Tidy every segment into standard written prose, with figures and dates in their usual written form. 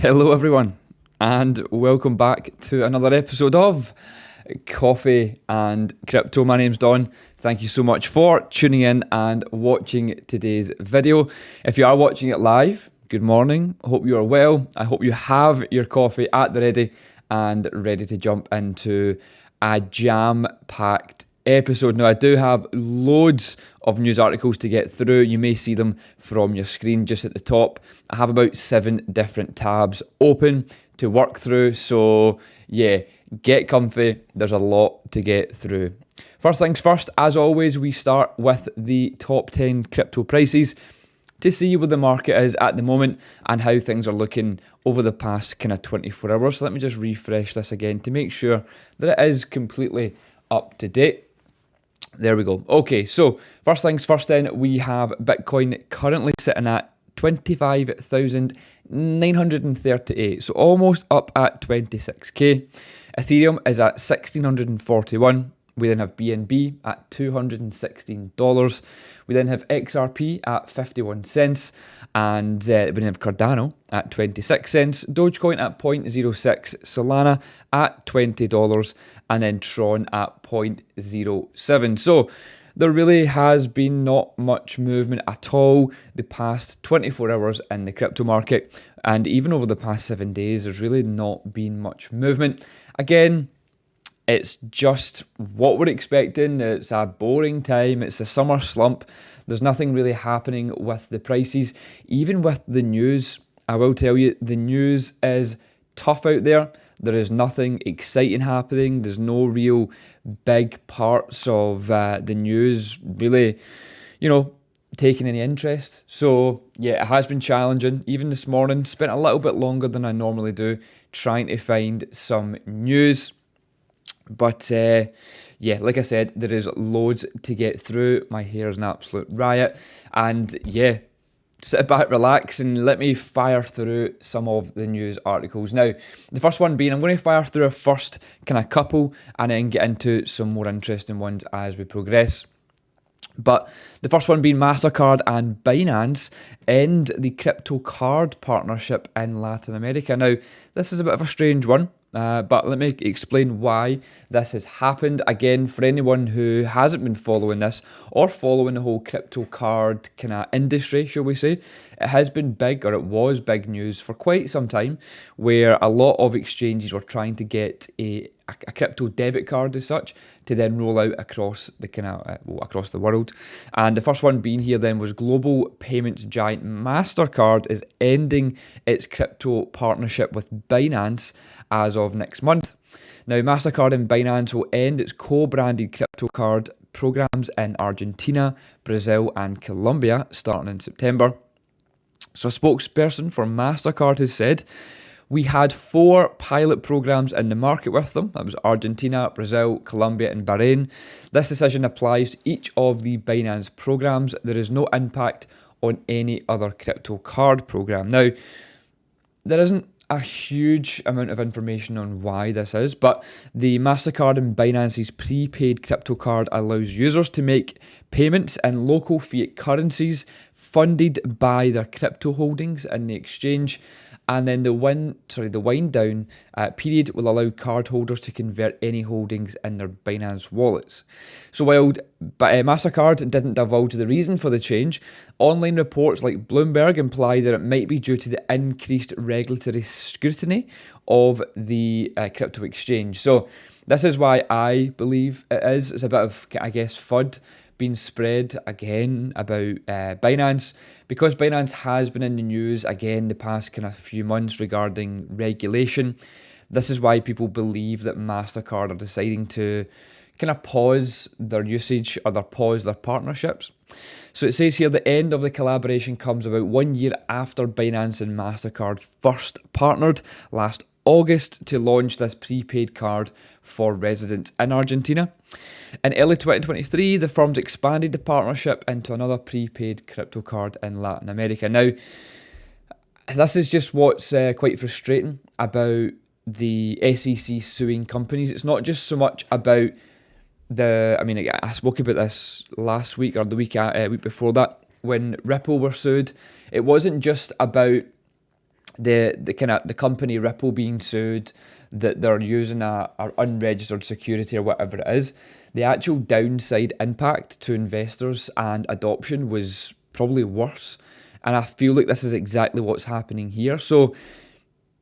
Hello everyone, and welcome back to another episode of Coffee and Crypto. My name's Don. Thank you so much for tuning in and watching today's video. If you are watching it live, good morning. I hope you are well. I hope you have your coffee at the ready and ready to jump into a jam-packed episode. Now, I do have loads of news articles to get through. You may see them from your screen just at the top. I have about 7 different tabs open to work through. So yeah, get comfy. There's a lot to get through. First things first, as always, we start with the top 10 crypto prices to see where the market is at the moment and how things are looking over the past kind of 24 hours. So let me just refresh this again to make sure that it is completely up to date. There we go. Okay, so first things first then, we have Bitcoin currently sitting at 25,938, so almost up at 26k. Ethereum is at 1,641. We then have BNB at $216. We then have XRP at 51 cents. And we then have Cardano at 26 cents. Dogecoin at 0.06. Solana at $20. And then Tron at 0.07. So there really has been not much movement at all the past 24 hours in the crypto market. And even over the past 7 days, there's really not been much movement. Again, it's just what we're expecting. It's a boring time. It's a summer slump. There's nothing really happening with the prices. Even with the news, I will tell you, the news is tough out there. There is nothing exciting happening. There's no real big parts of the news really, taking any interest. So yeah, it has been challenging. Even this morning, spent a little bit longer than I normally do trying to find some news. But yeah, like I said, there is loads to get through. My hair is an absolute riot. And yeah, sit back, relax, and let me fire through some of the news articles. Now, the first one being, I'm going to fire through a first kind of couple and then get into some more interesting ones as we progress. But the first one being MasterCard and Binance end the crypto card partnership in Latin America. Now, this is a bit of a strange one. But let me explain why this has happened. Again, for anyone who hasn't been following this or following the whole crypto card kind of industry, shall we say, it has been big, or it was big news for quite some time, where a lot of exchanges were trying to get a crypto debit card as such to then roll out across the across the world. And the first one being here then was global payments giant MasterCard is ending its crypto partnership with Binance as of next month. Now, MasterCard and Binance will end its co-branded crypto card programs in Argentina, Brazil and Colombia starting in September. So a spokesperson for MasterCard has said, "We had 4 pilot programs in the market with them. That was Argentina, Brazil, Colombia and Bahrain. This decision applies to each of the Binance programs. There is no impact on any other crypto card program." Now, there isn't a huge amount of information on why this is, but the MasterCard and Binance's prepaid crypto card allows users to make payments in local fiat currencies funded by their crypto holdings in the exchange. And then the wind down period will allow cardholders to convert any holdings in their Binance wallets. So while MasterCard didn't divulge the reason for the change, online reports like Bloomberg imply that it might be due to the increased regulatory scrutiny of the crypto exchange. So this is why I believe it is. It's a bit of, I guess, FUD being spread again about Binance, because Binance has been in the news again the past kind of few months regarding regulation. This is why people believe that MasterCard are deciding to kind of pause their usage or pause their partnerships. So it says here the end of the collaboration comes about 1 year after Binance and MasterCard first partnered last August to launch this prepaid card for residents in Argentina. In early 2023, the firms expanded the partnership into another prepaid crypto card in Latin America. Now, this is just what's quite frustrating about the SEC suing companies. It's not just so much about I spoke about this last week or the week before that when Ripple were sued. It wasn't just about the company Ripple being sued, that they're using a unregistered security or whatever it is, the actual downside impact to investors and adoption was probably worse. And I feel like this is exactly what's happening here. So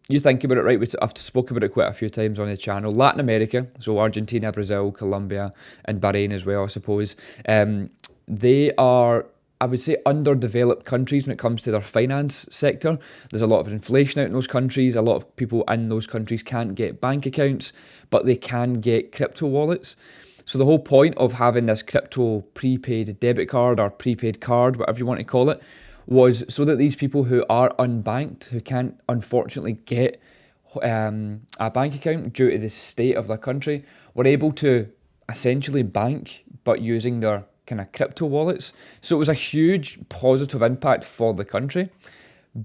you think about it, right? I've spoken about it quite a few times on the channel. Latin America, so Argentina, Brazil, Colombia, and Bahrain as well, I suppose. They are, I would say, underdeveloped countries when it comes to their finance sector. There's a lot of inflation out in those countries. A lot of people in those countries can't get bank accounts, but they can get crypto wallets. So the whole point of having this crypto prepaid debit card or prepaid card, whatever you want to call it, was so that these people who are unbanked, who can't unfortunately get a bank account due to the state of their country, were able to essentially bank, but using their kind of crypto wallets. So it was a huge positive impact for the country.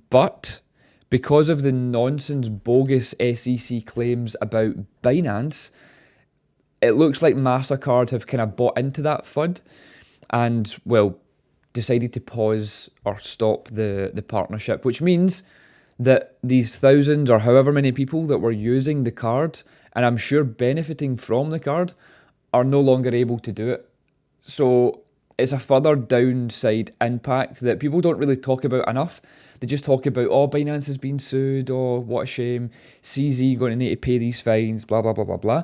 But because of the nonsense, bogus SEC claims about Binance, it looks like MasterCard have kind of bought into that FUD and, well, decided to pause or stop the partnership, which means that these thousands or however many people that were using the card, and I'm sure benefiting from the card, are no longer able to do it. So it's a further downside impact that people don't really talk about enough. They just talk about, oh, Binance has been sued, oh, what a shame, CZ going to need to pay these fines, blah, blah, blah, blah, blah.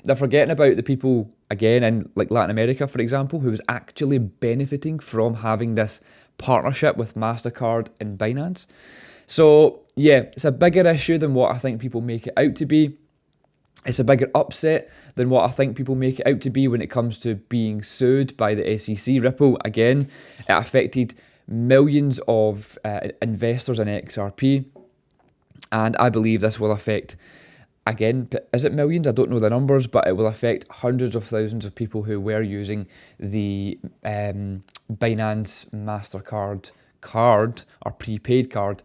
They're forgetting about the people, again, in like Latin America, for example, who was actually benefiting from having this partnership with MasterCard and Binance. So, yeah, it's a bigger issue than what I think people make it out to be. It's a bigger upset than what I think people make it out to be when it comes to being sued by the SEC. Ripple, again, it affected millions of investors in XRP. And I believe this will affect, again, is it millions? I don't know the numbers, but it will affect hundreds of thousands of people who were using the Binance MasterCard card or prepaid card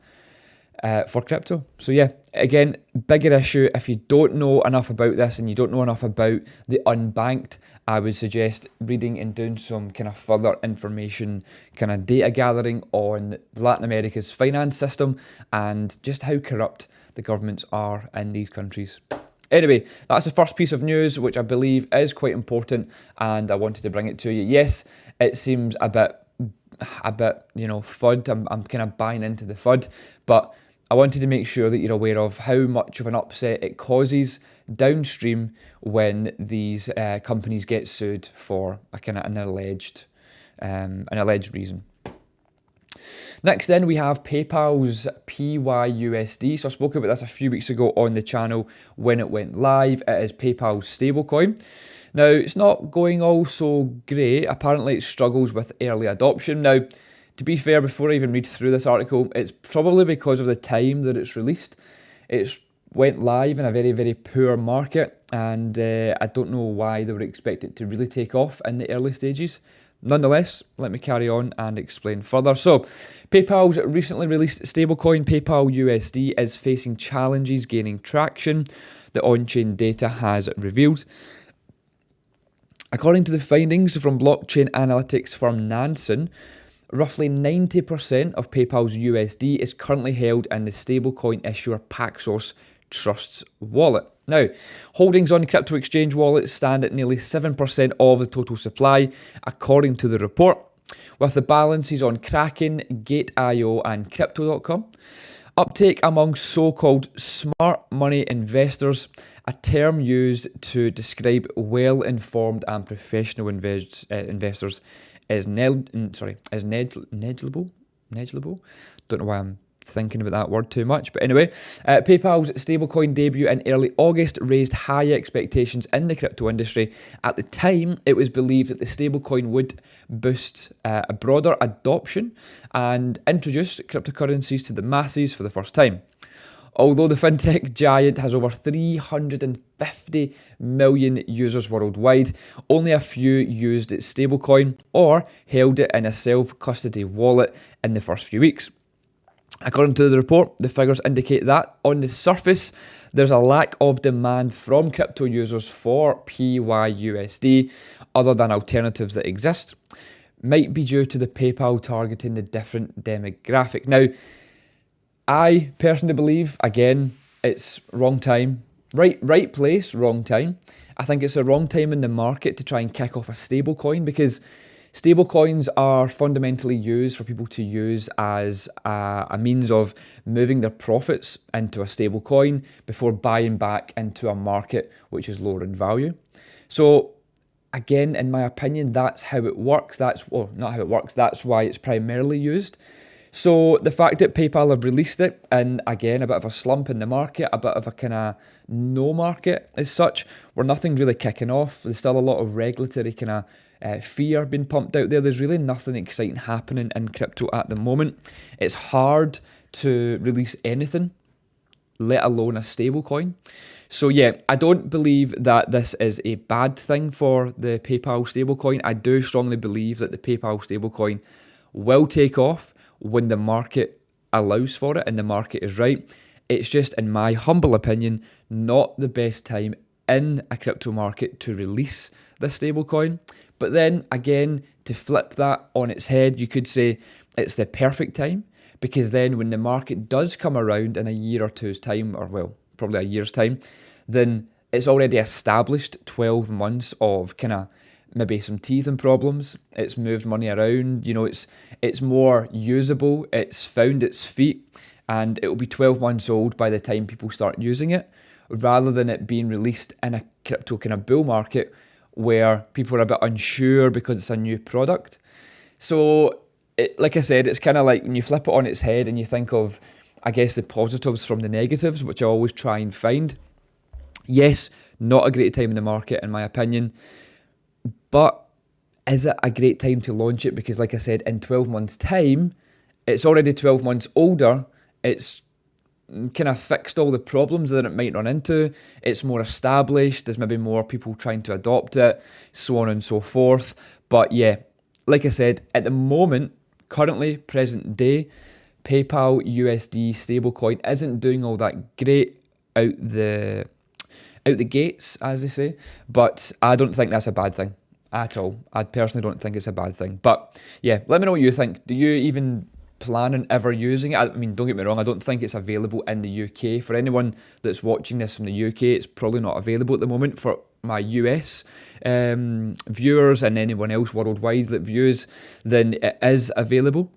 for crypto. So yeah, again, bigger issue. If you don't know enough about this and you don't know enough about the unbanked, I would suggest reading and doing some kind of further information, kind of data gathering on Latin America's finance system and just how corrupt the governments are in these countries. Anyway, that's the first piece of news, which I believe is quite important, and I wanted to bring it to you. Yes, it seems a bit, FUD. I'm kind of buying into the FUD, but I wanted to make sure that you're aware of how much of an upset it causes downstream when these companies get sued for a kind of an alleged reason. Next then we have PayPal's PYUSD. So I spoke about this a few weeks ago on the channel when it went live. It is PayPal's stablecoin. Now, it's not going all so great. Apparently it struggles with early adoption. Now, to be fair, before I even read through this article, it's probably because of the time that it's released. It went live in a very, very poor market, and I don't know why they would expect it to really take off in the early stages. Nonetheless, let me carry on and explain further. So, PayPal's recently released stablecoin PayPal USD is facing challenges gaining traction, the on-chain data has revealed. According to the findings from blockchain analytics firm Nansen, roughly 90% of PayPal's USD is currently held in the stablecoin issuer Paxos Trust's wallet. Now, holdings on crypto exchange wallets stand at nearly 7% of the total supply, according to the report, with the balances on Kraken, Gate.io and Crypto.com. Uptake among so-called smart money investors, a term used to describe well-informed and professional investors, is negligible. Don't know why I'm thinking about that word too much, but anyway, PayPal's stablecoin debut in early August raised high expectations in the crypto industry. At the time, it was believed that the stablecoin would boost a broader adoption and introduce cryptocurrencies to the masses for the first time. Although the fintech giant has over 350 million users worldwide, only a few used its stablecoin or held it in a self-custody wallet in the first few weeks. According to the report, the figures indicate that, on the surface, there's a lack of demand from crypto users for PYUSD, other than alternatives that exist. Might be due to the PayPal targeting the different demographic. Now, I personally believe, again, it's wrong time. Right place, wrong time. I think it's a wrong time in the market to try and kick off a stablecoin, because stablecoins are fundamentally used for people to use as a means of moving their profits into a stablecoin before buying back into a market which is lower in value. So again, in my opinion, that's how it works. Not how it works. That's why it's primarily used. So the fact that PayPal have released it, and again, a bit of a slump in the market, a bit of a kind of no market as such, where nothing really kicking off. There's still a lot of regulatory kind of fear being pumped out there. There's really nothing exciting happening in crypto at the moment. It's hard to release anything, let alone a stablecoin. So yeah, I don't believe that this is a bad thing for the PayPal stablecoin. I do strongly believe that the PayPal stablecoin will take off when the market allows for it and the market is right. It's just, in my humble opinion, not the best time in a crypto market to release the stablecoin. But then again, to flip that on its head, you could say it's the perfect time, because then when the market does come around in a year or two's time, or well, probably a year's time, then it's already established 12 months of kind of maybe some teething problems. It's moved money around, it's more usable, it's found its feet, and it will be 12 months old by the time people start using it, rather than it being released in a crypto kind of bull market where people are a bit unsure because it's a new product. So, like I said, it's kind of like when you flip it on its head and you think of, I guess, the positives from the negatives, which I always try and find. Yes, not a great time in the market, in my opinion. But is it a great time to launch it? Because like I said, in 12 months' time, it's already 12 months older. It's kind of fixed all the problems that it might run into. It's more established. There's maybe more people trying to adopt it, so on and so forth. But yeah, like I said, at the moment, currently, present day, PayPal USD stablecoin isn't doing all that great out the gates, as they say. But I don't think that's a bad thing at all. I personally don't think it's a bad thing. But yeah, let me know what you think. Do you even plan on ever using it? I mean, don't get me wrong, I don't think it's available in the UK. For anyone that's watching this from the UK, it's probably not available at the moment. For my US viewers and anyone else worldwide that views, then it is available.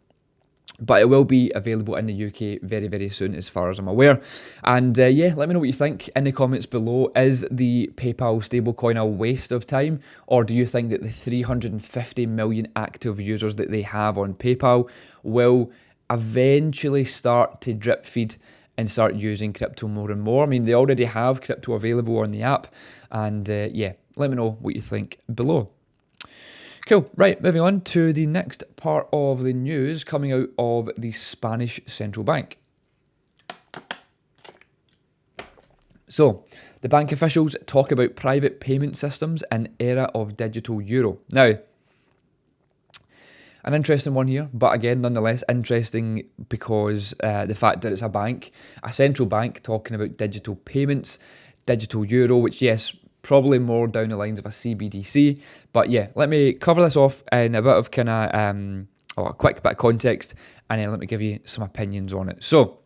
But it will be available in the UK very, very soon, as far as I'm aware. And yeah, let me know what you think in the comments below. Is the PayPal stablecoin a waste of time? Or do you think that the 350 million active users that they have on PayPal will eventually start to drip feed and start using crypto more and more? I mean, they already have crypto available on the app. And yeah, let me know what you think below. Cool, right, moving on to the next part of the news coming out of the Spanish Central Bank. So, the bank officials talk about private payment systems in era of digital euro. Now, an interesting one here, but again, nonetheless interesting because the fact that it's a central bank talking about digital payments, digital euro, which yes, probably more down the lines of a CBDC. But yeah, let me cover this off in a bit of kind of a quick bit of context, and then let me give you some opinions on it. So,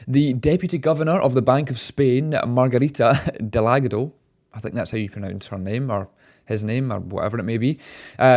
the Deputy Governor of the Bank of Spain, Margarita Delgado, I think that's how you pronounce her name, or his name, or whatever it may be,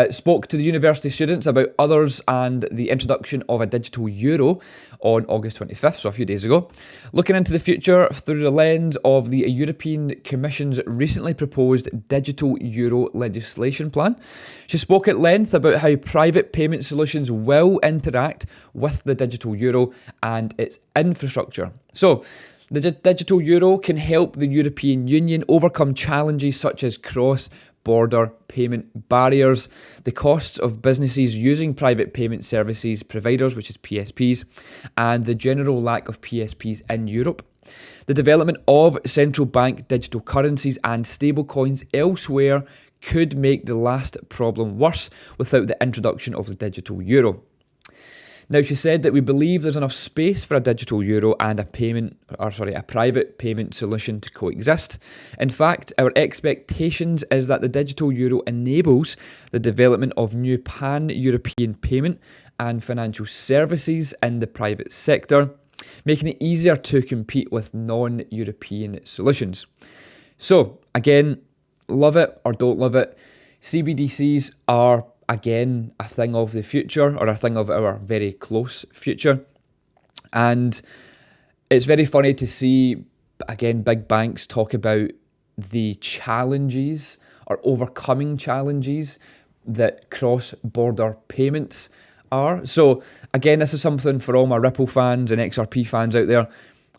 spoke to the university students about others and the introduction of a digital euro on August 25th, so a few days ago. Looking into the future through the lens of the European Commission's recently proposed digital euro legislation plan. She spoke at length about how private payment solutions will interact with the digital euro and its infrastructure. So, the digital euro can help the European Union overcome challenges such as cross-border payment barriers, the costs of businesses using private payment services providers, which is PSPs, and the general lack of PSPs in Europe. The development of central bank digital currencies and stablecoins elsewhere could make the last problem worse without the introduction of the digital euro. Now, she said that we believe there's enough space for a digital euro and a private payment solution to coexist. In fact, our expectations is that the digital euro enables the development of new pan-European payment and financial services in the private sector, making it easier to compete with non-European solutions. So, again, love it or don't love it, CBDCs are again a thing of the future, or a thing of our very close future. And it's very funny to see, again, big banks talk about the challenges or overcoming challenges that cross-border payments are. So again, this is something for all my Ripple fans and XRP fans out there,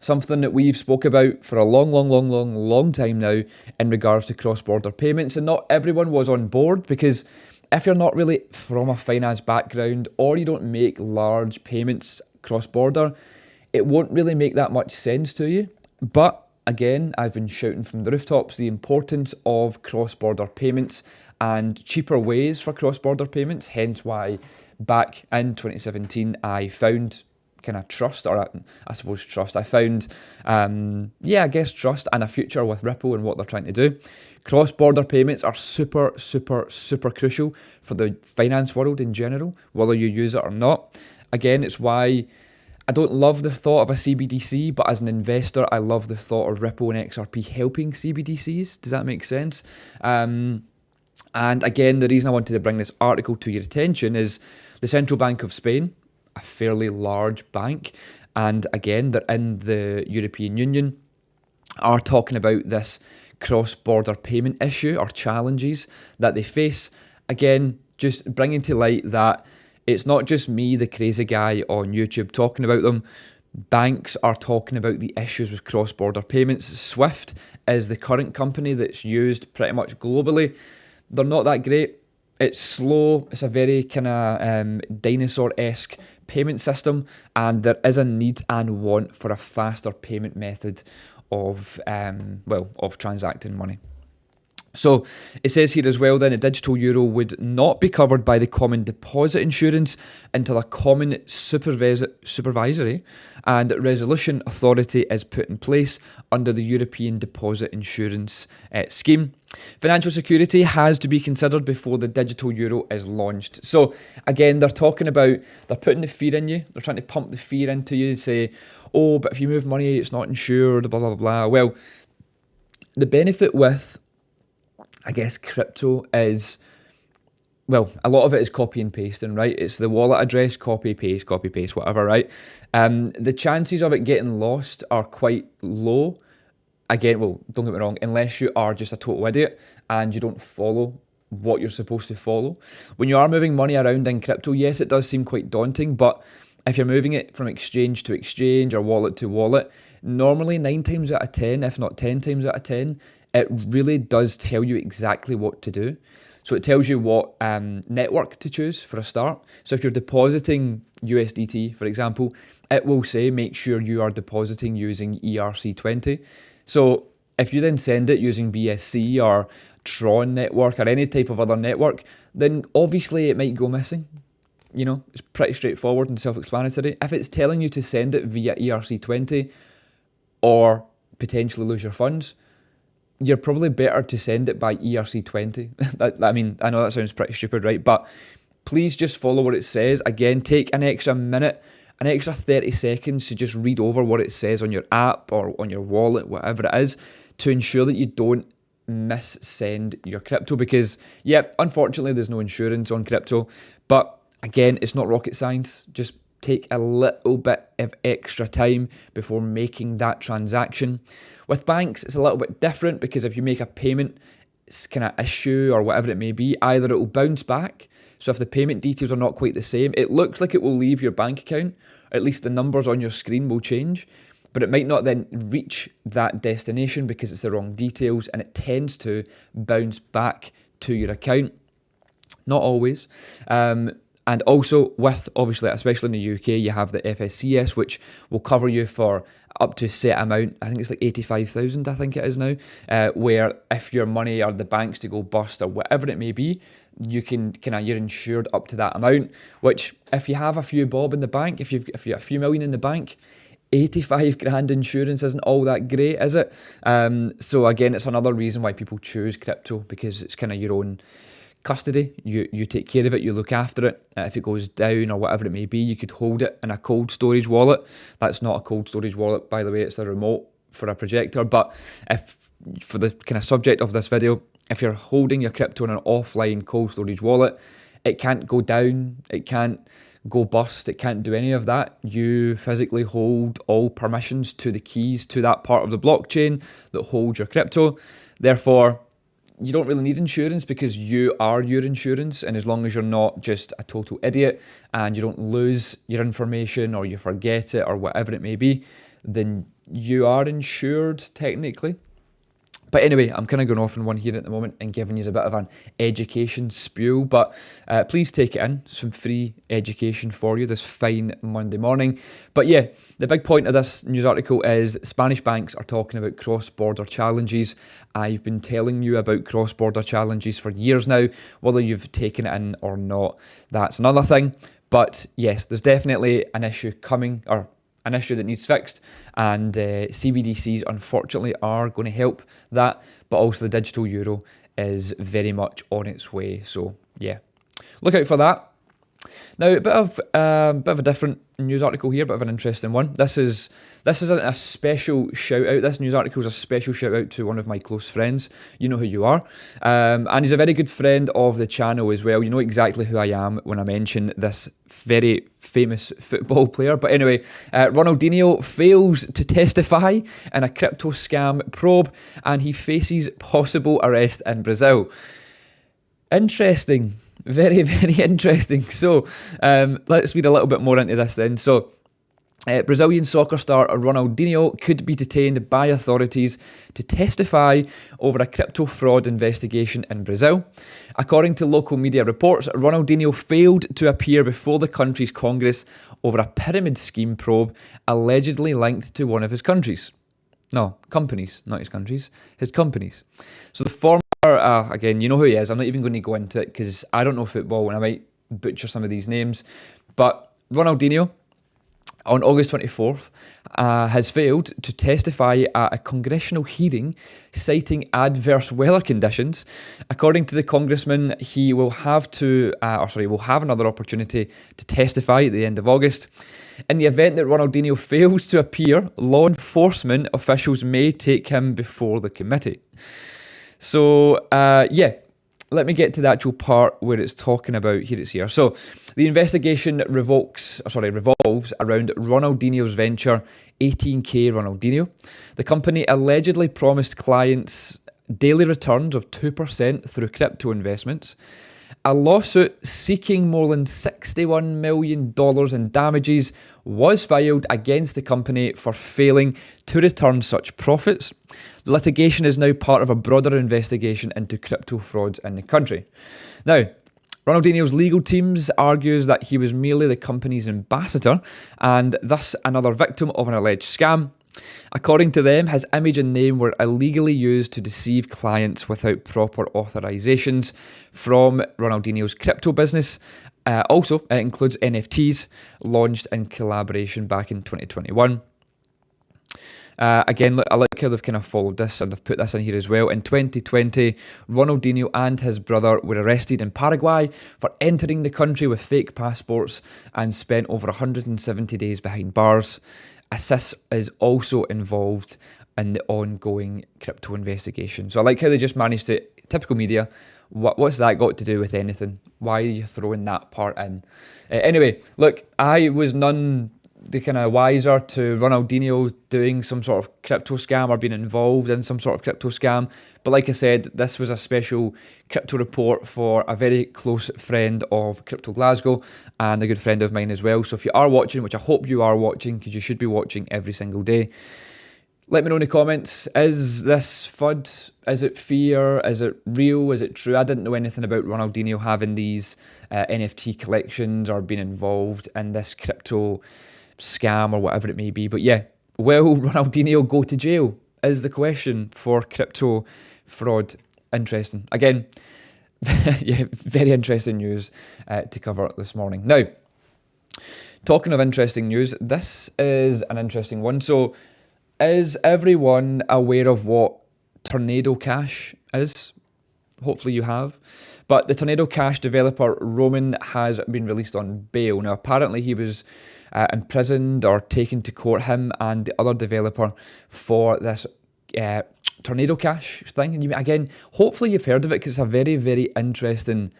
something that we've spoke about for a long time now in regards to cross-border payments, and not everyone was on board, because if you're not really from a finance background or you don't make large payments cross-border, it won't really make that much sense to you. But again, I've been shouting from the rooftops the importance of cross-border payments and cheaper ways for cross-border payments, hence why back in 2017 I found kind of trust, or I suppose trust. I found, trust and a future with Ripple and what they're trying to do. Cross-border payments are super crucial for the finance world in general, whether you use it or not. Again, it's why I don't love the thought of a CBDC, but as an investor, I love the thought of Ripple and XRP helping CBDCs. Does that make sense? And again, the reason I wanted to bring this article to your attention is the Central Bank of Spain, a fairly large bank, and again, they're in the European Union, are talking about this cross-border payment issue or challenges that they face. Again, just bringing to light that it's not just me, the crazy guy on YouTube, talking about them. Banks are talking about the issues with cross-border payments. Swift is the current company that's used pretty much globally. They're not that great. It's slow. It's a very kind of dinosaur-esque payment system, and there is a need and want for a faster payment method of transacting money. So it says here as well then, a digital euro would not be covered by the common deposit insurance until a common supervisory and resolution authority is put in place under the European Deposit Insurance Scheme. Financial security has to be considered before the digital euro is launched. So again, they're talking about, they're putting the fear in you. They're trying to pump the fear into you, say, oh, but if you move money, it's not insured, blah, blah, blah. Well, the benefit with, I guess, crypto is, well, a lot of it is copy and pasting, right? It's the wallet address, copy, paste, whatever, right? The chances of it getting lost are quite low. Again, well, don't get me wrong, unless you are just a total idiot and you don't follow what you're supposed to follow. When you are moving money around in crypto, yes, it does seem quite daunting, but if you're moving it from exchange to exchange or wallet to wallet, normally 9 times out of 10, if not 10 times out of 10, it really does tell you exactly what to do. So it tells you what network to choose for a start. So if you're depositing USDT, for example, it will say make sure you are depositing using ERC20. So if you then send it using BSC or Tron network or any type of other network, then obviously it might go missing. You know, it's pretty straightforward and self-explanatory. If it's telling you to send it via ERC20 or potentially lose your funds, you're probably better to send it by ERC20. I mean, I know that sounds pretty stupid, right? But please just follow what it says. Again, take an extra minute, an extra 30 seconds to just read over what it says on your app or on your wallet, whatever it is, to ensure that you don't missend your crypto. Because, yeah, unfortunately, there's no insurance on crypto. But again, it's not rocket science. Just take a little bit of extra time before making that transaction. With banks, it's a little bit different because if you make a payment kind of issue or whatever it may be, either it will bounce back. So if the payment details are not quite the same, it looks like it will leave your bank account, or at least the numbers on your screen will change, but it might not then reach that destination because it's the wrong details, and it tends to bounce back to your account. Not always. And And also with, obviously, especially in the UK, you have the FSCS, which will cover you for up to a set amount. I think it's like 85,000, I think it is now, where if your money or the banks to go bust or whatever it may be, you can you're insured up to that amount, which if you have a few bob in the bank, if you've a few million in the bank, 85 grand insurance isn't all that great, is it? So again, it's another reason why people choose crypto, because it's kind of your own custody. You take care of it, you look after it. If it goes down or whatever it may be, you could hold it in a cold storage wallet. That's not a cold storage wallet, by the way, it's a remote for a projector. But if for the kind of subject of this video, if you're holding your crypto in an offline cold storage wallet, it can't go down, it can't go bust, it can't do any of that. You physically hold all permissions to the keys to that part of the blockchain that holds your crypto. Therefore, you don't really need insurance, because you are your insurance, and as long as you're not just a total idiot and you don't lose your information or you forget it or whatever it may be, then you are insured technically. But anyway, I'm kind of going off on one here at the moment and giving you a bit of an education spew, but please take it in, some free education for you this fine Monday morning. But yeah, the big point of this news article is Spanish banks are talking about cross-border challenges. I've been telling you about cross-border challenges for years now. Whether you've taken it in or not, that's another thing. But yes, there's definitely an issue coming, or an issue that needs fixed, and CBDCs unfortunately are going to help that, but also the digital euro is very much on its way. So yeah, look out for that. Now, a bit of a different news article here, bit of an interesting one. This is a special shout out. This news article is a special shout out to one of my close friends. You know who you are, and he's a very good friend of the channel as well. You know exactly who I am when I mention this very famous football player. But anyway, Ronaldinho fails to testify in a crypto scam probe, and he faces possible arrest in Brazil. Interesting. Very, very interesting. So let's read a little bit more into this then. So Brazilian soccer star Ronaldinho could be detained by authorities to testify over a crypto fraud investigation in Brazil. According to local media reports, Ronaldinho failed to appear before the country's Congress over a pyramid scheme probe allegedly linked to one of his countries. No, companies, not his countries, his companies. So the former, again, you know who he is. I'm not even going to go into it because I don't know football and I might butcher some of these names. But Ronaldinho, on August 24th, has failed to testify at a congressional hearing citing adverse weather conditions. According to the congressman, he will have another opportunity to testify at the end of August. In the event that Ronaldinho fails to appear, law enforcement officials may take him before the committee. So, let me get to the actual part where it's talking about, here it's here. So, the investigation revolves around Ronaldinho's venture, 18K Ronaldinho. The company allegedly promised clients daily returns of 2% through crypto investments. A lawsuit seeking more than $61 million in damages was filed against the company for failing to return such profits. The litigation is now part of a broader investigation into crypto frauds in the country. Now, Ronaldinho's legal teams argues that he was merely the company's ambassador and thus another victim of an alleged scam. According to them, his image and name were illegally used to deceive clients without proper authorizations from Ronaldinho's crypto business. Also, it includes NFTs launched in collaboration back in 2021. Again, look, I like how they've kind of followed this and they've put this in here as well. In 2020, Ronaldinho and his brother were arrested in Paraguay for entering the country with fake passports and spent over 170 days behind bars. Assist is also involved in the ongoing crypto investigation. So I like how they just managed to, typical media, what's that got to do with anything? Why are you throwing that part in? Anyway, look, I was none the kind of wiser to Ronaldinho doing some sort of crypto scam or being involved in some sort of crypto scam. But like I said, this was a special crypto report for a very close friend of Crypto Glasgow and a good friend of mine as well. So if you are watching, which I hope you are watching because you should be watching every single day, Let me know in the comments, is this FUD? Is it fear? Is it real? Is it true? I didn't know anything about Ronaldinho having these NFT collections or being involved in this crypto scam or whatever it may be. But yeah, will Ronaldinho go to jail is the question for crypto fraud. Interesting. Again, yeah, very interesting news to cover this morning. Now, talking of interesting news, this is an interesting one. So, is everyone aware of what Tornado Cash is? Hopefully you have. But the Tornado Cash developer, Roman, has been released on bail. Now, apparently he was imprisoned or taken to court, him and the other developer, for this Tornado Cash thing. And again, hopefully you've heard of it, because it's a very, very interesting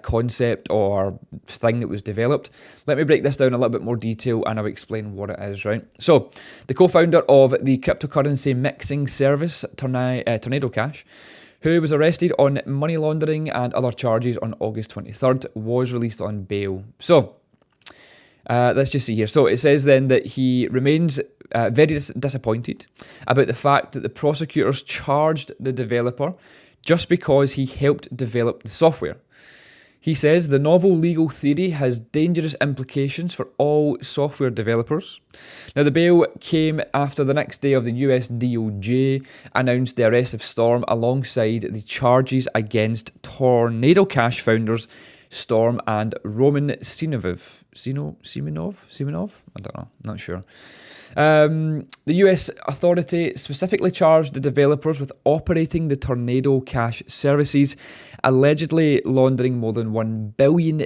concept or thing that was developed. Let me break this down in a little bit more detail and I'll explain what it is, right? So, the co-founder of the cryptocurrency mixing service, Tornado Cash, who was arrested on money laundering and other charges on August 23rd, was released on bail. So, let's just see here. So it says then that he remains very disappointed about the fact that the prosecutors charged the developer just because he helped develop the software. He says the novel legal theory has dangerous implications for all software developers. Now, the bail came after the next day of the US DOJ announced the arrest of Storm alongside the charges against Tornado Cash founders Storm and Roman Simonov? I don't know, not sure. The US authority specifically charged the developers with operating the Tornado Cash services, allegedly laundering more than $1 billion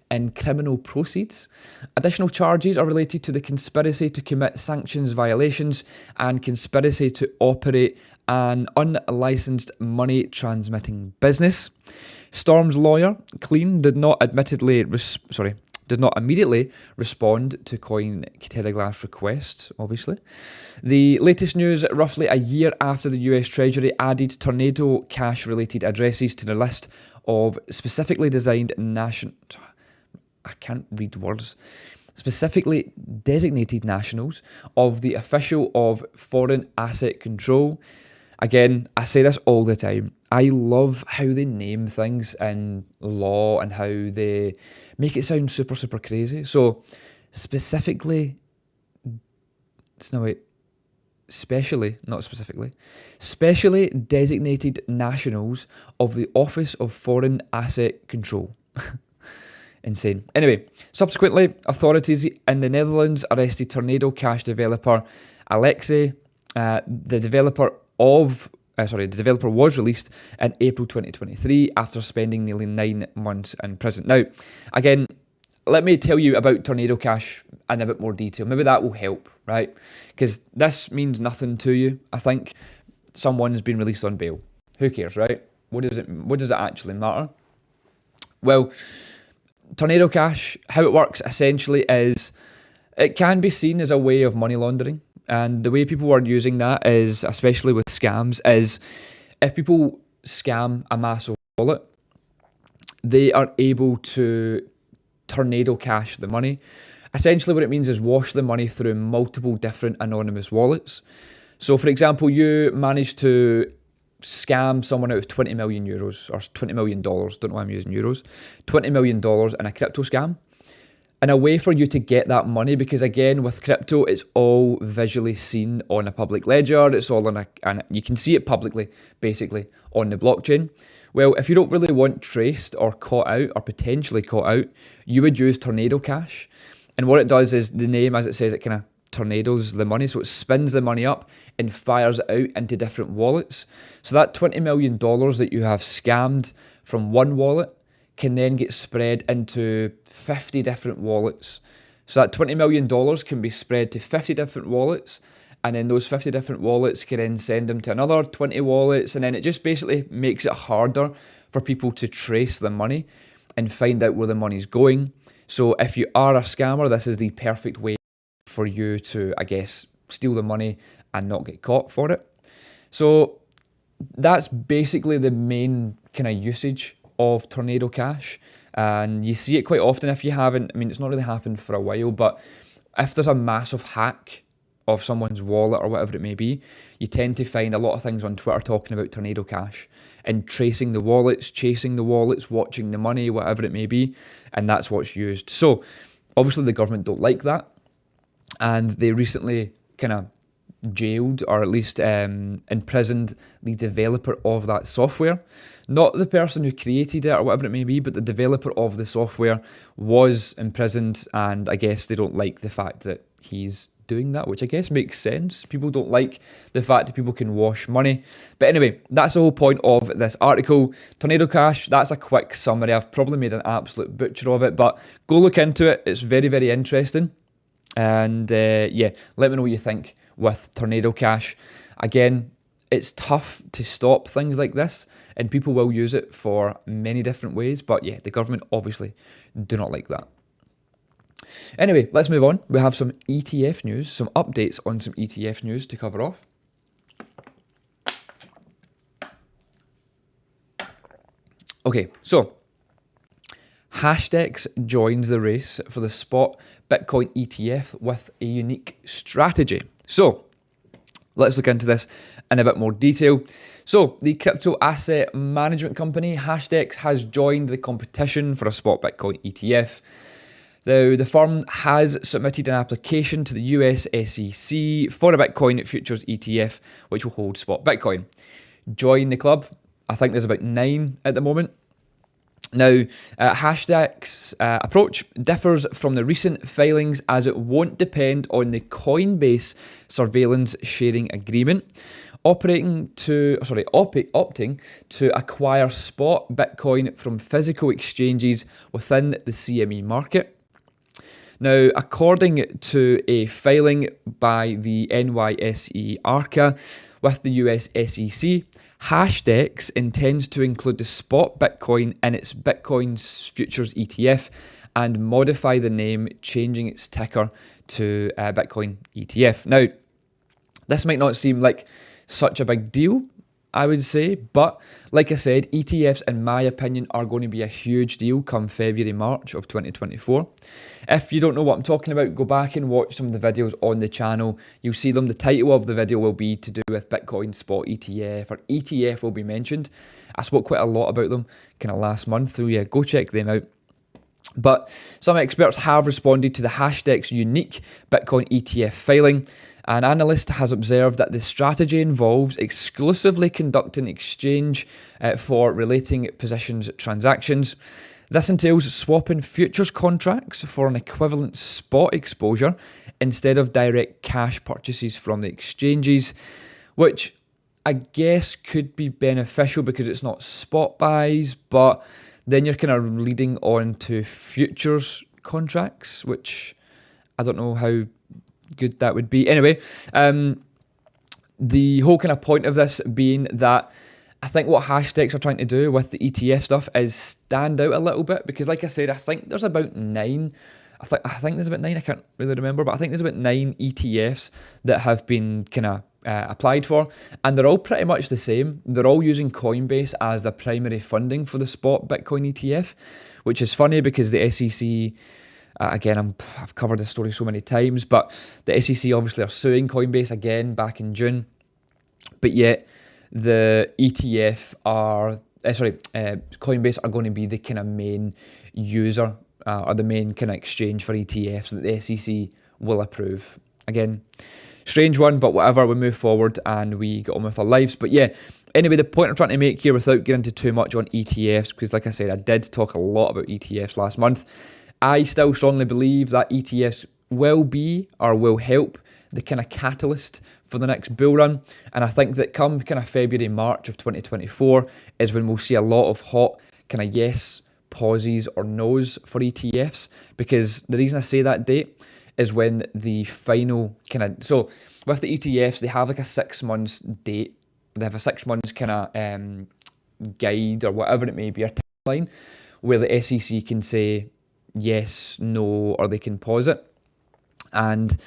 in criminal proceeds. Additional charges are related to the conspiracy to commit sanctions violations and conspiracy to operate an unlicensed money transmitting business. Storm's lawyer, Clean, did not immediately respond to Cointelegraph's request, obviously. The latest news, roughly a year after the US Treasury added Tornado Cash-related addresses to the list of specifically designated nationals of the official of Foreign Asset Control. Again, I say this all the time. I love how they name things in law and how they make it sound super, super crazy. So, specially designated nationals of the Office of Foreign Asset Control. Insane. Anyway, subsequently, authorities in the Netherlands arrested Tornado Cash developer Alexei. The developer was released in April 2023 after spending nearly 9 months in prison. Now, again, let me tell you about Tornado Cash in a bit more detail. Maybe that will help, right? Because this means nothing to you. I think someone's been released on bail. Who cares, right? What does it actually matter? Well, Tornado Cash, how it works essentially is it can be seen as a way of money laundering. And the way people are using that is, especially with scams, is if people scam a massive wallet, they are able to Tornado Cash the money. Essentially what it means is wash the money through multiple different anonymous wallets. So for example, you manage to scam someone out of 20 million euros or $20 million, don't know why I'm using euros, $20 million in a crypto scam. And a way for you to get that money, because again, with crypto, it's all visually seen on a public ledger. It's all and you can see it publicly, basically, on the blockchain. Well, if you don't really want traced or caught out or potentially caught out, you would use Tornado Cash. And what it does is the name, as it says, it kind of tornadoes the money. So it spins the money up and fires it out into different wallets. So that $20 million that you have scammed from one wallet can then get spread into 50 different wallets. So that $20 million can be spread to 50 different wallets, and then those 50 different wallets can then send them to another 20 wallets, and then it just basically makes it harder for people to trace the money and find out where the money's going. So if you are a scammer, this is the perfect way for you to, I guess, steal the money and not get caught for it. So that's basically the main kind of usage of Tornado Cash, and you see it quite often. If you haven't, I mean, it's not really happened for a while, but if there's a massive hack of someone's wallet or whatever it may be, you tend to find a lot of things on Twitter talking about Tornado Cash and tracing the wallets, chasing the wallets, watching the money, whatever it may be, and that's what's used. So obviously the government don't like that, and they recently kind of jailed, or at least imprisoned, the developer of that software. Not the person who created it or whatever it may be, but the developer of the software was imprisoned, and I guess they don't like the fact that he's doing that, which I guess makes sense. People don't like the fact that people can wash money. But anyway, that's the whole point of this article. Tornado Cash, that's a quick summary. I've probably made an absolute butcher of it, but go look into it. It's very, very interesting. And yeah, let me know what you think with Tornado Cash. Again, it's tough to stop things like this, and people will use it for many different ways, but yeah, the government obviously do not like that. Anyway, let's move on. We have some ETF news, some updates on some ETF news to cover off. Okay, so Hashdex joins the race for the spot Bitcoin ETF with a unique strategy. So let's look into this in a bit more detail. So the crypto asset management company Hashdex has joined the competition for a spot Bitcoin ETF. Now, the firm has submitted an application to the US SEC for a Bitcoin futures ETF, which will hold spot Bitcoin. Join the club. I think there's about 9 at the moment. Now, Hashdag's approach differs from the recent filings as it won't depend on the Coinbase surveillance sharing agreement, opting to acquire spot Bitcoin from physical exchanges within the CME market. Now, according to a filing by the NYSE ARCA with the US SEC, Hashdex intends to include the spot Bitcoin in its Bitcoin futures ETF and modify the name, changing its ticker to Bitcoin ETF. Now, this might not seem like such a big deal, I would say, but like I said, ETFs, in my opinion, are going to be a huge deal come February, March of 2024. If you don't know what I'm talking about, go back and watch some of the videos on the channel. You'll see them. The title of the video will be to do with Bitcoin spot ETF, or ETF will be mentioned. I spoke quite a lot about them kind of last month, so yeah, go check them out. But some experts have responded to the Hashdex unique Bitcoin ETF filing. An analyst has observed that the strategy involves exclusively conducting exchange for relating positions transactions. This entails swapping futures contracts for an equivalent spot exposure instead of direct cash purchases from the exchanges, which I guess could be beneficial because it's not spot buys, but then you're kind of leading on to futures contracts, which I don't know how good that would be. Anyway, the whole kind of point of this being that I think what Hashdex are trying to do with the ETF stuff is stand out a little bit, because like I said, I think there's about 9. I think there's about 9, I can't really remember, but I think there's about 9 ETFs that have been kind of applied for, and they're all pretty much the same. They're all using Coinbase as the primary funding for the spot Bitcoin ETF, which is funny because the SEC, again, I've covered this story so many times, but the SEC obviously are suing Coinbase again back in June, but yet the ETF Coinbase are going to be the kind of main user or the main kind of exchange for ETFs that the SEC will approve. Again, strange one, but whatever, we move forward and we get on with our lives. But yeah, anyway, the point I'm trying to make here, without getting into too much on ETFs, because like I said, I did talk a lot about ETFs last month, I still strongly believe that ETFs will be, or will help, the kind of catalyst for the next bull run. And I think that come kind of February, March of 2024 is when we'll see a lot of hot kind of yes, pauses or no's for ETFs, because the reason I say that date is when the final kind of, so with the ETFs, they have like a 6 months date. They have a 6 months kind of guide or whatever it may be, a timeline where the SEC can say yes, no, or they can pause it. And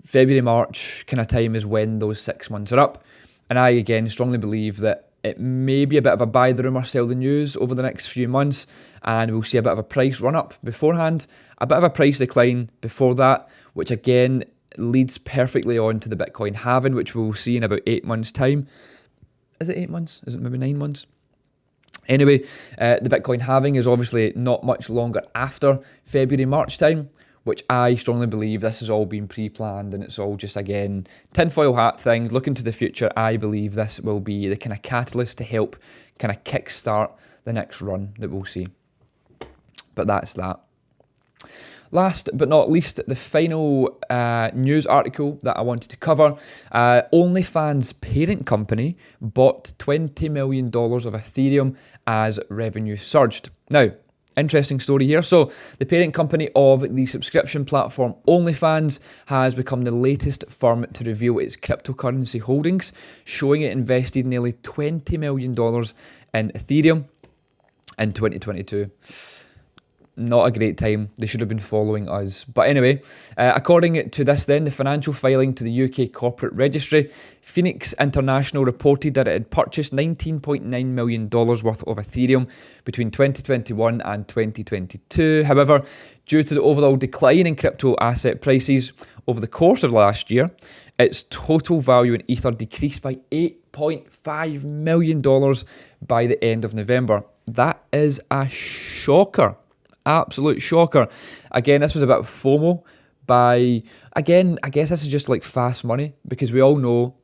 February, March kind of time is when those 6 months are up. And I, again, strongly believe that it may be a bit of a buy the rumour, sell the news over the next few months, and we'll see a bit of a price run up beforehand, a bit of a price decline before that, which again, leads perfectly on to the Bitcoin halving, which we'll see in about 8 months' time. Is it 8 months? Is it maybe 9 months? Anyway, the Bitcoin halving is obviously not much longer after February, March time, which I strongly believe this has all been pre-planned and it's all just, again, tinfoil hat things. Looking to the future, I believe this will be the kind of catalyst to help kind of kickstart the next run that we'll see. But that's that. Last but not least, the final news article that I wanted to cover. OnlyFans parent company bought $20 million of Ethereum as revenue surged. Now, interesting story here. So the parent company of the subscription platform OnlyFans has become the latest firm to reveal its cryptocurrency holdings, showing it invested nearly $20 million in Ethereum in 2022. Not a great time. They should have been following us. But anyway, according to this then, the financial filing to the UK Corporate Registry, Phoenix International reported that it had purchased $19.9 million worth of Ethereum between 2021 and 2022. However, due to the overall decline in crypto asset prices over the course of last year, its total value in Ether decreased by $8.5 million by the end of November. That is a shocker. Absolute shocker. Again, this was about FOMO again, I guess this is just like fast money, because we all know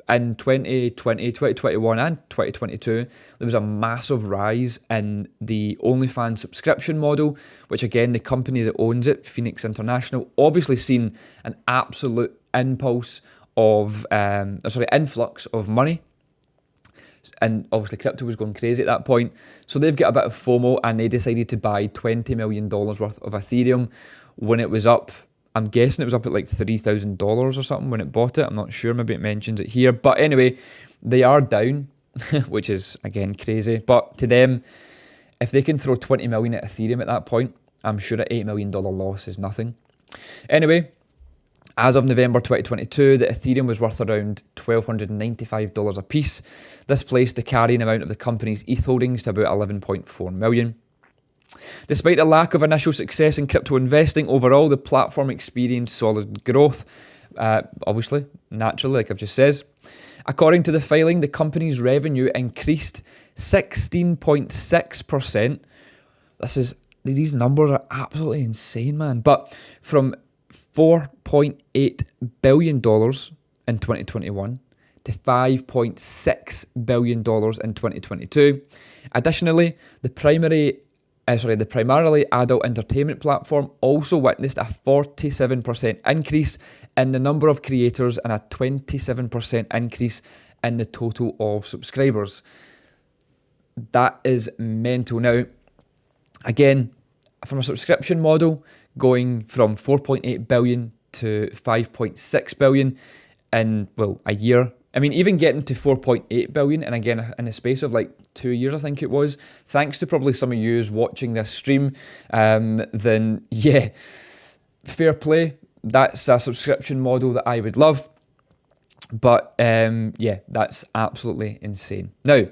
in 2020, 2021 and 2022, there was a massive rise in the OnlyFans subscription model, which again, the company that owns it, Phoenix International, obviously seen an absolute influx of money. And obviously crypto was going crazy at that point. So they've got a bit of FOMO and they decided to buy $20 million worth of Ethereum when it was up. I'm guessing it was up at like $3,000 or something when it bought it. I'm not sure. Maybe it mentions it here. But anyway, they are down, which is, again, crazy. But to them, if they can throw 20 million at Ethereum at that point, I'm sure an $8 million loss is nothing. Anyway, as of November 2022, the Ethereum was worth around $1,295 a piece. This placed the carrying amount of the company's ETH holdings to about 11.4 million. Despite the lack of initial success in crypto investing, overall the platform experienced solid growth. Obviously, naturally, like I've just said. According to the filing, the company's revenue increased 16.6%. These numbers are absolutely insane, man. But from $4.8 billion in 2021 to $5.6 billion in 2022. Additionally, the primarily adult entertainment platform also witnessed a 47% increase in the number of creators and a 27% increase in the total of subscribers. That is mental. Now, again, from a subscription model, going from 4.8 billion to 5.6 billion in, a year. I mean, even getting to 4.8 billion, and again, in the space of like 2 years, I think it was, thanks to probably some of yous watching this stream, then yeah, fair play. That's a subscription model that I would love. But yeah, that's absolutely insane. Now,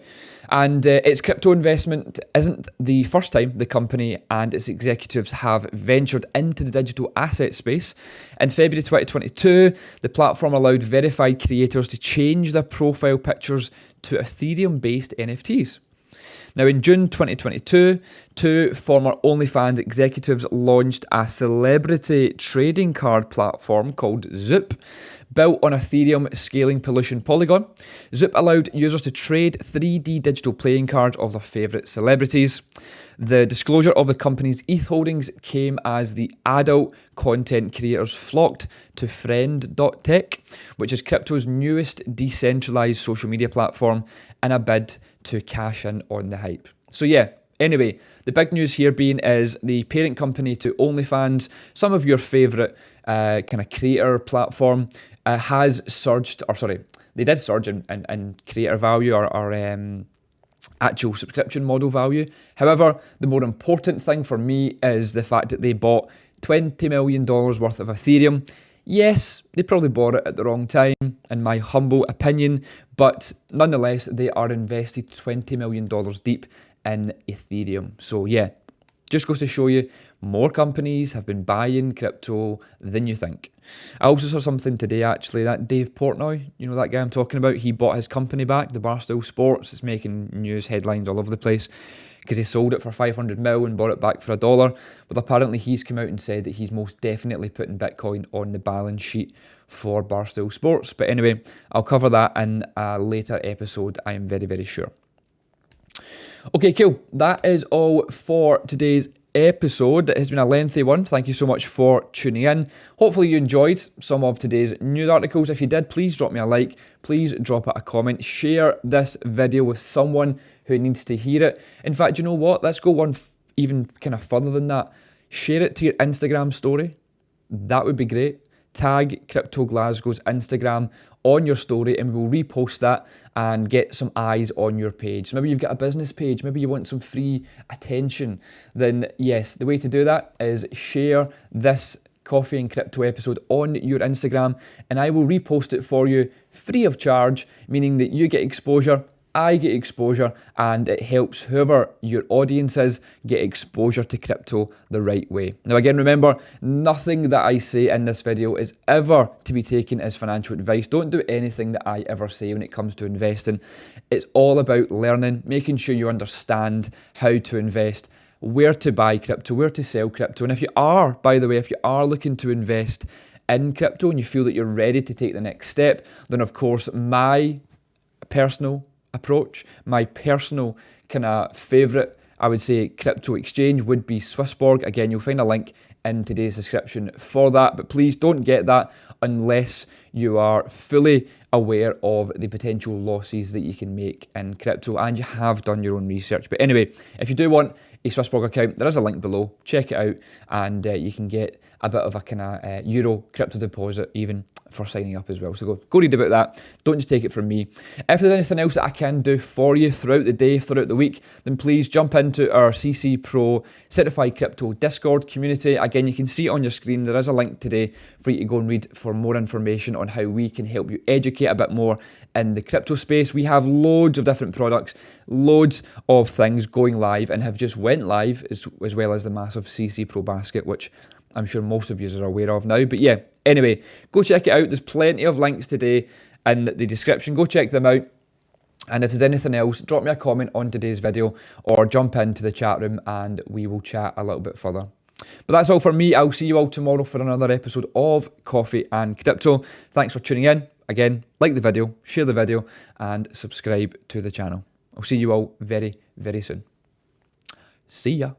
and its crypto investment isn't the first time the company and its executives have ventured into the digital asset space. In February 2022, the platform allowed verified creators to change their profile pictures to Ethereum-based NFTs. Now, in June 2022, two former OnlyFans executives launched a celebrity trading card platform called Zoop, built on Ethereum scaling pollution Polygon. Zoop allowed users to trade 3D digital playing cards of their favourite celebrities. The disclosure of the company's ETH holdings came as the adult content creators flocked to Friend.tech, which is crypto's newest decentralised social media platform, in a bid to cash in on the hype. So yeah, anyway, the big news here being is the parent company to OnlyFans, some of your favourite kind of creator platform, has surged, they did surge in creator value or actual subscription model value. However, the more important thing for me is the fact that they bought $20 million worth of Ethereum. Yes, they probably bought it at the wrong time, in my humble opinion, but nonetheless, they are invested $20 million deep in Ethereum. So yeah, just goes to show you, more companies have been buying crypto than you think. I also saw something today, actually, that Dave Portnoy, you know that guy I'm talking about, he bought his company back, the Barstool Sports. It's making news headlines all over the place because he sold it for 500 mil and bought it back for $1. But apparently he's come out and said that he's most definitely putting Bitcoin on the balance sheet for Barstool Sports. But anyway, I'll cover that in a later episode, I am very, very sure. Okay, cool. That is all for today's episode. It has been a lengthy one. Thank you so much for tuning in. Hopefully you enjoyed some of today's news articles. If you did, please drop me a like. Please drop a comment. Share this video with someone who needs to hear it. In fact, you know what? Let's go one even kind of further than that. Share it to your Instagram story. That would be great. Tag Crypto Glasgow's Instagram on your story and we'll repost that and get some eyes on your page. So maybe you've got a business page, maybe you want some free attention, then yes, the way to do that is share this Coffee and Crypto episode on your Instagram and I will repost it for you free of charge, meaning that you get exposure, I get exposure, and it helps whoever your audience is get exposure to crypto the right way. Now again, remember, nothing that I say in this video is ever to be taken as financial advice. Don't do anything that I ever say when it comes to investing. It's all about learning, making sure you understand how to invest, where to buy crypto, where to sell crypto. And if you are, by the way, if you are looking to invest in crypto and you feel that you're ready to take the next step, then of course my personal approach, my personal kind of favorite, I would say, crypto exchange would be SwissBorg. Again, you'll find a link in today's description for that, but please don't get that unless you are fully aware of the potential losses that you can make in crypto and you have done your own research. But anyway, if you do want a SwissBorg account, there is a link below. Check it out and you can get a bit of a kind of euro crypto deposit even for signing up as well. So go read about that. Don't just take it from me. If there's anything else that I can do for you throughout the day, throughout the week, then please jump into our CC Pro Certified Crypto Discord community. Again, you can see it on your screen. There is a link today for you to go and read for more information on how we can help you educate a bit more in the crypto space. We have loads of different products, loads of things going live and have just went live as well as the massive CC Pro basket, which I'm sure most of you are aware of now. But yeah, anyway, go check it out. There's plenty of links today in the description. Go check them out. And if there's anything else, drop me a comment on today's video or jump into the chat room and we will chat a little bit further. But that's all for me. I'll see you all tomorrow for another episode of Coffee and Crypto. Thanks for tuning in. Again, like the video, share the video and subscribe to the channel. I'll see you all very, very soon. See ya.